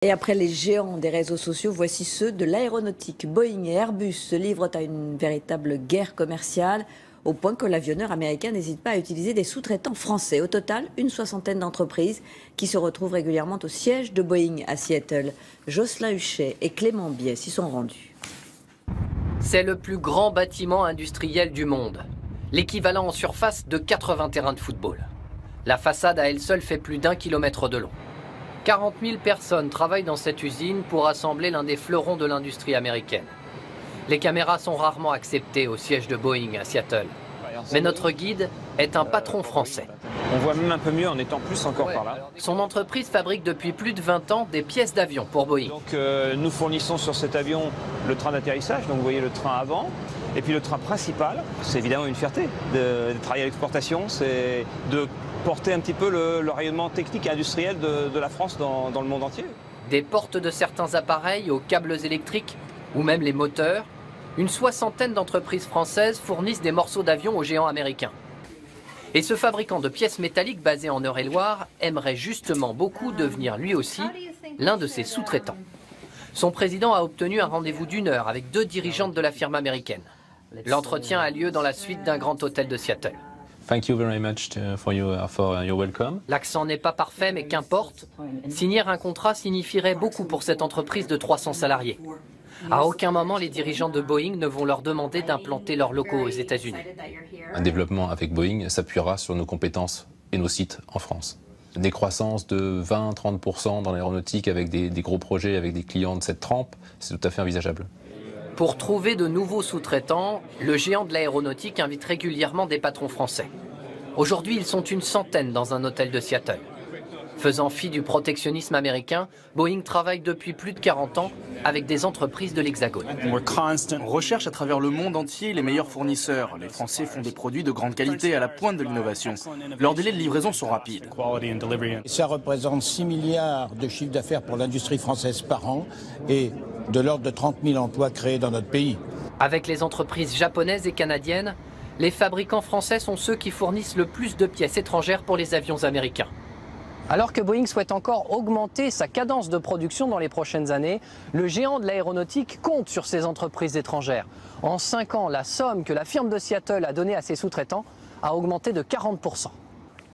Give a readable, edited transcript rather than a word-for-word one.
Et après les géants des réseaux sociaux, voici ceux de l'aéronautique. Boeing et Airbus se livrent à une véritable guerre commerciale, au point que l'avionneur américain n'hésite pas à utiliser des sous-traitants français. Au total, une soixantaine d'entreprises qui se retrouvent régulièrement au siège de Boeing à Seattle. Jocelyn Huchet et Clément Biais s'y sont rendus. C'est le plus grand bâtiment industriel du monde, l'équivalent en surface de 80 terrains de football. La façade à elle seule fait plus d'1 kilomètre de long. 40 000 personnes travaillent dans cette usine pour assembler l'un des fleurons de l'industrie américaine. Les caméras sont rarement acceptées au siège de Boeing à Seattle. Mais notre guide est un patron français. On voit même un peu mieux en étant plus encore par là. Son entreprise fabrique depuis plus de 20 ans des pièces d'avion pour Boeing. Donc nous fournissons sur cet avion le train d'atterrissage, donc vous voyez le train avant, et puis le train principal. C'est évidemment une fierté de travailler à l'exportation, c'est de porter un petit peu le rayonnement technique et industriel de la France dans le monde entier. Des portes de certains appareils aux câbles électriques ou même les moteurs, une soixantaine d'entreprises françaises fournissent des morceaux d'avion aux géants américains. Et ce fabricant de pièces métalliques basé en Eure-et-Loire aimerait justement beaucoup devenir lui aussi l'un de ses sous-traitants. Son président a obtenu un rendez-vous d'1 heure avec 2 dirigeantes de la firme américaine. L'entretien a lieu dans la suite d'un grand hôtel de Seattle. Thank you very much for your welcome. L'accent n'est pas parfait, mais qu'importe. Signer un contrat signifierait beaucoup pour cette entreprise de 300 salariés. À aucun moment, les dirigeants de Boeing ne vont leur demander d'implanter leurs locaux aux États-Unis. Un développement avec Boeing s'appuiera sur nos compétences et nos sites en France. Des croissances de 20-30% dans l'aéronautique avec des gros projets, avec des clients de cette trempe, c'est tout à fait envisageable. Pour trouver de nouveaux sous-traitants, le géant de l'aéronautique invite régulièrement des patrons français. Aujourd'hui, ils sont une centaine dans un hôtel de Seattle. Faisant fi du protectionnisme américain, Boeing travaille depuis plus de 40 ans avec des entreprises de l'Hexagone. On recherche à travers le monde entier les meilleurs fournisseurs. Les Français font des produits de grande qualité à la pointe de l'innovation. Leurs délais de livraison sont rapides. Ça représente 6 milliards de chiffre d'affaires pour l'industrie française par an et de l'ordre de 30 000 emplois créés dans notre pays. Avec les entreprises japonaises et canadiennes, les fabricants français sont ceux qui fournissent le plus de pièces étrangères pour les avions américains. Alors que Boeing souhaite encore augmenter sa cadence de production dans les prochaines années, le géant de l'aéronautique compte sur ces entreprises étrangères. En 5 ans, la somme que la firme de Seattle a donnée à ses sous-traitants a augmenté de 40%.